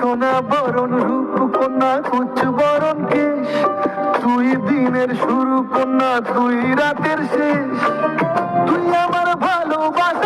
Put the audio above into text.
সোনা বরণ রূপ কন্যা কুচ বরণ কেশ, তুই দিনের শুরু কন্যা তুই রাতের শেষ, তুই আমার ভালোবাসা